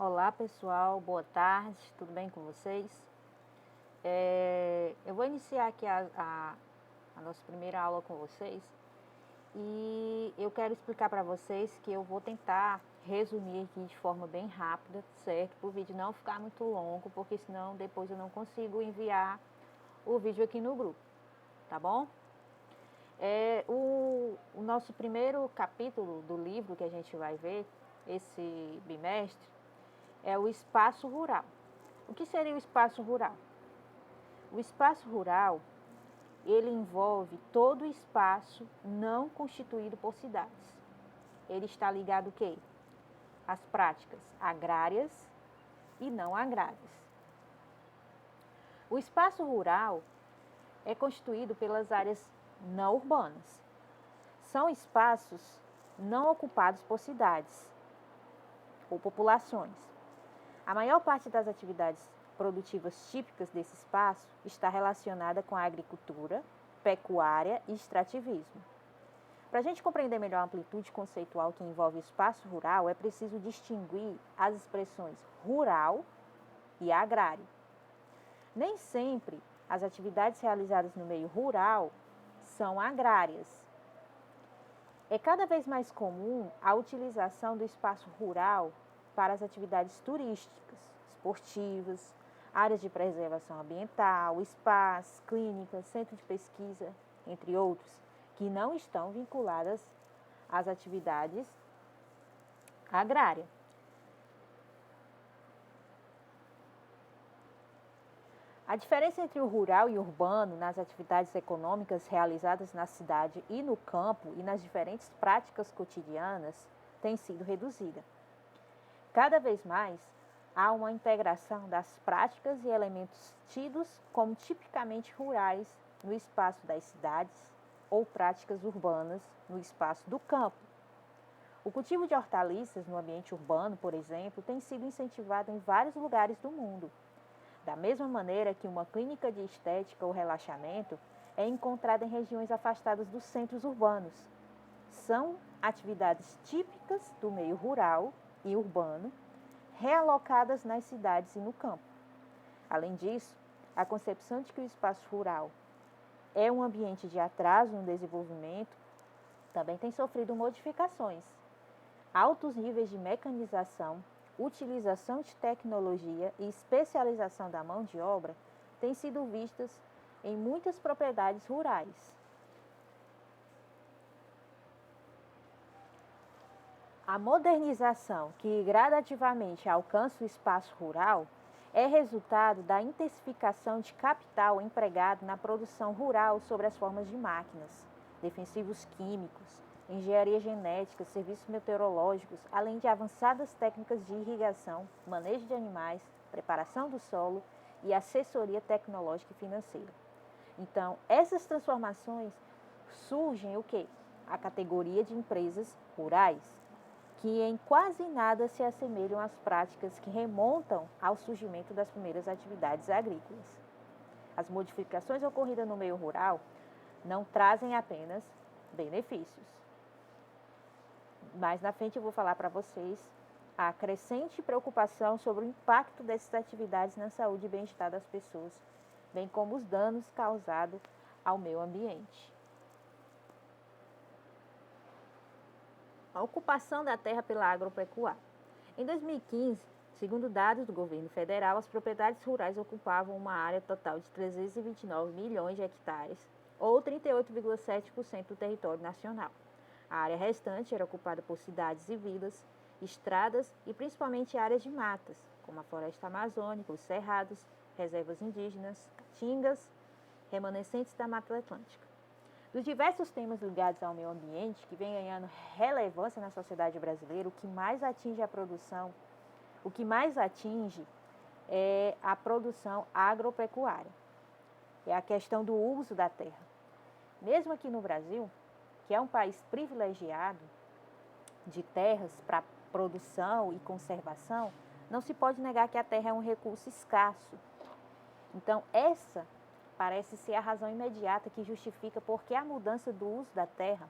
Olá pessoal, boa tarde, tudo bem com vocês? Eu vou iniciar aqui a nossa primeira aula com vocês e eu quero explicar para vocês que eu vou tentar resumir aqui de forma bem rápida, certo? Para o vídeo não ficar muito longo, porque senão depois eu não consigo enviar o vídeo aqui no grupo, tá bom? O nosso primeiro capítulo do livro que a gente vai ver esse bimestre é o espaço rural. O que seria o espaço rural? O espaço rural, ele envolve todo o espaço não constituído por cidades. Ele está ligado o quê? Às práticas agrárias e não agrárias. O espaço rural é constituído pelas áreas não urbanas. São espaços não ocupados por cidades ou populações. A maior parte das atividades produtivas típicas desse espaço está relacionada com a agricultura, pecuária e extrativismo. Para a gente compreender melhor a amplitude conceitual que envolve o espaço rural, é preciso distinguir as expressões rural e agrário. Nem sempre as atividades realizadas no meio rural são agrárias. É cada vez mais comum a utilização do espaço rural para as atividades turísticas, esportivas, áreas de preservação ambiental, spas, clínicas, centro de pesquisa, entre outros, que não estão vinculadas às atividades agrárias. A diferença entre o rural e o urbano nas atividades econômicas realizadas na cidade e no campo e nas diferentes práticas cotidianas tem sido reduzida. Cada vez mais, há uma integração das práticas e elementos tidos como tipicamente rurais no espaço das cidades ou práticas urbanas no espaço do campo. O cultivo de hortaliças no ambiente urbano, por exemplo, tem sido incentivado em vários lugares do mundo. Da mesma maneira que uma clínica de estética ou relaxamento é encontrada em regiões afastadas dos centros urbanos. São atividades típicas do meio rural e urbano, realocadas nas cidades e no campo. Além disso, a concepção de que o espaço rural é um ambiente de atraso no desenvolvimento também tem sofrido modificações. Altos níveis de mecanização, utilização de tecnologia e especialização da mão de obra têm sido vistas em muitas propriedades rurais. A modernização que gradativamente alcança o espaço rural é resultado da intensificação de capital empregado na produção rural sobre as formas de máquinas, defensivos químicos, engenharia genética, serviços meteorológicos, além de avançadas técnicas de irrigação, manejo de animais, preparação do solo e assessoria tecnológica e financeira. Então, essas transformações surgem o quê? A categoria de empresas rurais, que em quase nada se assemelham às práticas que remontam ao surgimento das primeiras atividades agrícolas. As modificações ocorridas no meio rural não trazem apenas benefícios. Mais na frente eu vou falar para vocês a crescente preocupação sobre o impacto dessas atividades na saúde e bem-estar das pessoas, bem como os danos causados ao meio ambiente. A ocupação da terra pela agropecuária. Em 2015, segundo dados do governo federal, as propriedades rurais ocupavam uma área total de 329 milhões de hectares, ou 38,7% do território nacional. A área restante era ocupada por cidades e vilas, estradas e principalmente áreas de matas, como a floresta amazônica, os cerrados, reservas indígenas, caatingas, remanescentes da Mata Atlântica. Dos diversos temas ligados ao meio ambiente que vem ganhando relevância na sociedade brasileira, o que mais atinge é a produção agropecuária. É a questão do uso da terra. Mesmo aqui no Brasil, que é um país privilegiado de terras para produção e conservação, não se pode negar que a terra é um recurso escasso. Então, essa parece ser a razão imediata que justifica por que a mudança do uso da terra,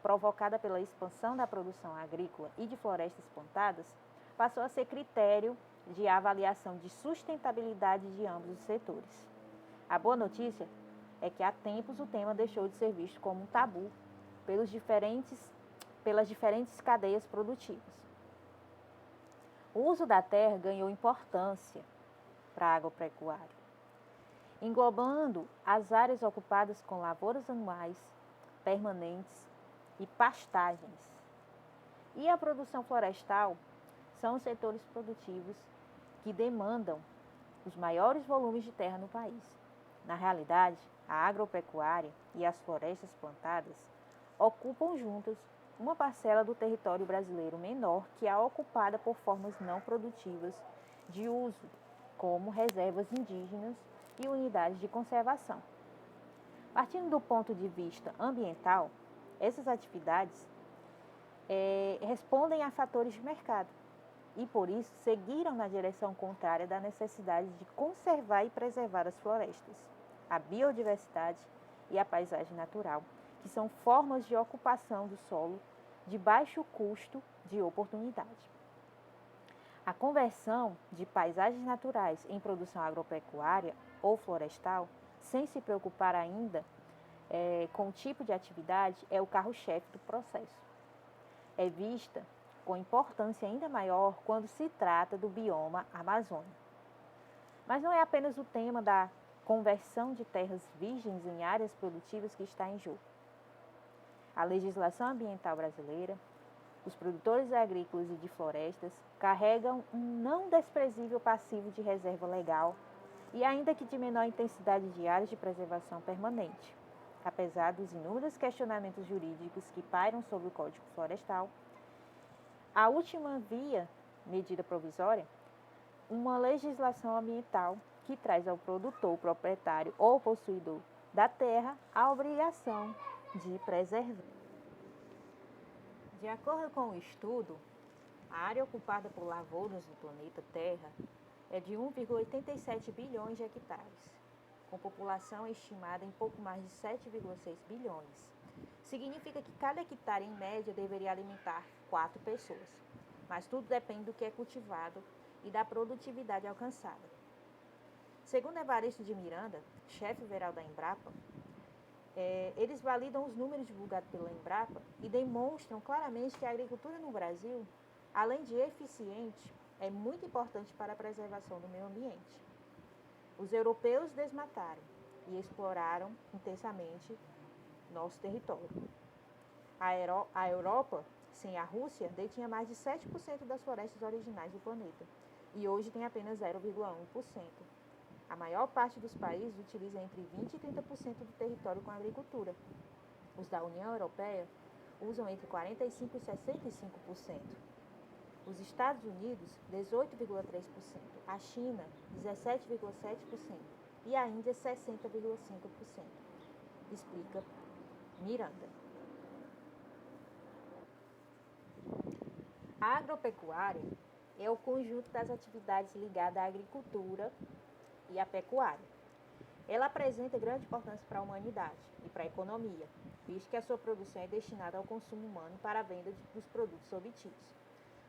provocada pela expansão da produção agrícola e de florestas plantadas, passou a ser critério de avaliação de sustentabilidade de ambos os setores. A boa notícia é que há tempos o tema deixou de ser visto como um tabu pelas diferentes cadeias produtivas. O uso da terra ganhou importância para a agropecuária, englobando as áreas ocupadas com lavouras anuais, permanentes e pastagens. E a produção florestal são os setores produtivos que demandam os maiores volumes de terra no país. Na realidade, a agropecuária e as florestas plantadas ocupam juntas uma parcela do território brasileiro menor que a ocupada por formas não produtivas de uso, como reservas indígenas e unidades de conservação. Partindo do ponto de vista ambiental, essas atividades respondem a fatores de mercado e, por isso, seguiram na direção contrária da necessidade de conservar e preservar as florestas, a biodiversidade e a paisagem natural, que são formas de ocupação do solo de baixo custo de oportunidade. A conversão de paisagens naturais em produção agropecuária ou florestal, sem se preocupar ainda com o tipo de atividade, é o carro-chefe do processo. É vista com importância ainda maior quando se trata do bioma Amazônia. Mas não é apenas o tema da conversão de terras virgens em áreas produtivas que está em jogo. A legislação ambiental brasileira, os produtores agrícolas e de florestas carregam um não desprezível passivo de reserva legal e ainda que de menor intensidade de áreas de preservação permanente. Apesar dos inúmeros questionamentos jurídicos que pairam sobre o Código Florestal, a última via, medida provisória, uma legislação ambiental que traz ao produtor, proprietário ou possuidor da terra a obrigação de preservar. De acordo com o estudo, a área ocupada por lavouras no planeta Terra é de 1,87 bilhões de hectares, com população estimada em pouco mais de 7,6 bilhões. Significa que cada hectare, em média, deveria alimentar 4 pessoas, mas tudo depende do que é cultivado e da produtividade alcançada. Segundo Evaristo de Miranda, chefe geral da Embrapa, eles validam os números divulgados pela Embrapa e demonstram claramente que a agricultura no Brasil, além de eficiente, é muito importante para a preservação do meio ambiente. Os europeus desmataram e exploraram intensamente nosso território. A Europa, sem a Rússia, detinha mais de 7% das florestas originais do planeta e hoje tem apenas 0,1%. A maior parte dos países utiliza entre 20% e 30% do território com agricultura. Os da União Europeia usam entre 45% e 65%. Os Estados Unidos, 18,3%. A China, 17,7%. E a Índia, 60,5%. Explica Miranda. A agropecuária é o conjunto das atividades ligadas à agricultura e à pecuária. Ela apresenta grande importância para a humanidade e para a economia, visto que a sua produção é destinada ao consumo humano para a venda dos produtos obtidos.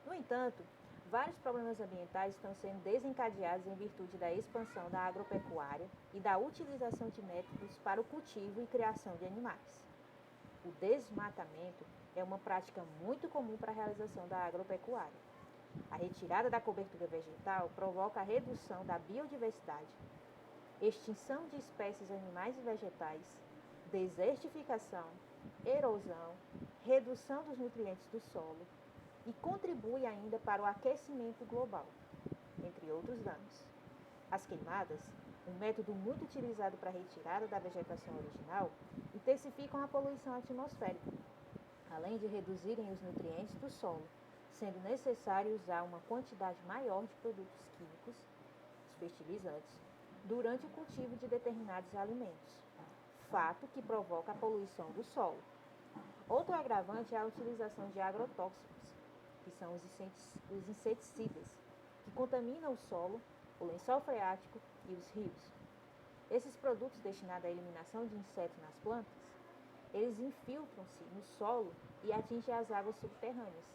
No entanto, vários problemas ambientais estão sendo desencadeados em virtude da expansão da agropecuária e da utilização de métodos para o cultivo e criação de animais. O desmatamento é uma prática muito comum para a realização da agropecuária. A retirada da cobertura vegetal provoca a redução da biodiversidade, extinção de espécies animais e vegetais, desertificação, erosão, redução dos nutrientes do solo e contribui ainda para o aquecimento global, entre outros danos. As queimadas, um método muito utilizado para a retirada da vegetação original, intensificam a poluição atmosférica, além de reduzirem os nutrientes do solo, sendo necessário usar uma quantidade maior de produtos químicos, os fertilizantes, durante o cultivo de determinados alimentos, fato que provoca a poluição do solo. Outro agravante é a utilização de agrotóxicos, que são os inseticidas, que contaminam o solo, o lençol freático e os rios. Esses produtos destinados à eliminação de insetos nas plantas, eles infiltram-se no solo e atingem as águas subterrâneas.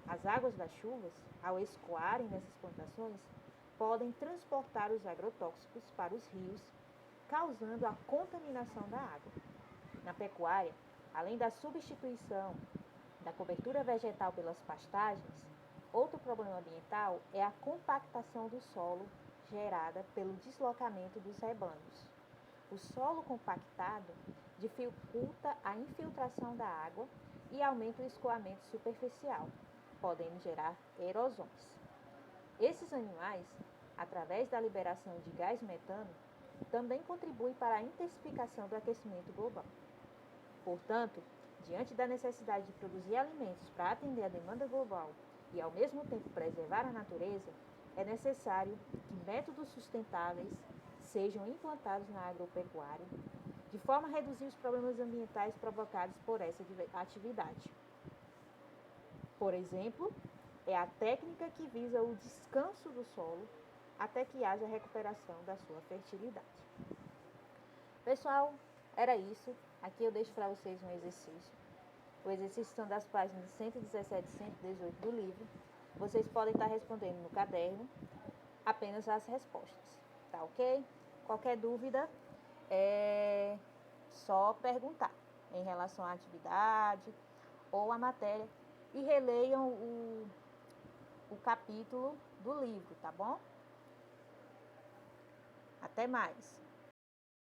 As águas das chuvas, ao escoarem nessas plantações, podem transportar os agrotóxicos para os rios, causando a contaminação da água. Na pecuária, além da substituição da cobertura vegetal pelas pastagens, outro problema ambiental é a compactação do solo gerada pelo deslocamento dos rebanhos. O solo compactado dificulta a infiltração da água e aumenta o escoamento superficial, podendo gerar erosões. Esses animais, através da liberação de gás metano, também contribuem para a intensificação do aquecimento global. Portanto, diante da necessidade de produzir alimentos para atender a demanda global e, ao mesmo tempo, preservar a natureza, é necessário que métodos sustentáveis sejam implantados na agropecuária, de forma a reduzir os problemas ambientais provocados por essa atividade. Por exemplo, é a técnica que visa o descanso do solo até que haja recuperação da sua fertilidade. Pessoal, era isso. Aqui eu deixo para vocês um exercício. O exercício são das páginas 117 e 118 do livro. Vocês podem estar respondendo no caderno apenas as respostas, tá ok? Qualquer dúvida é só perguntar em relação à atividade ou à matéria e releiam o capítulo do livro, tá bom? Até mais!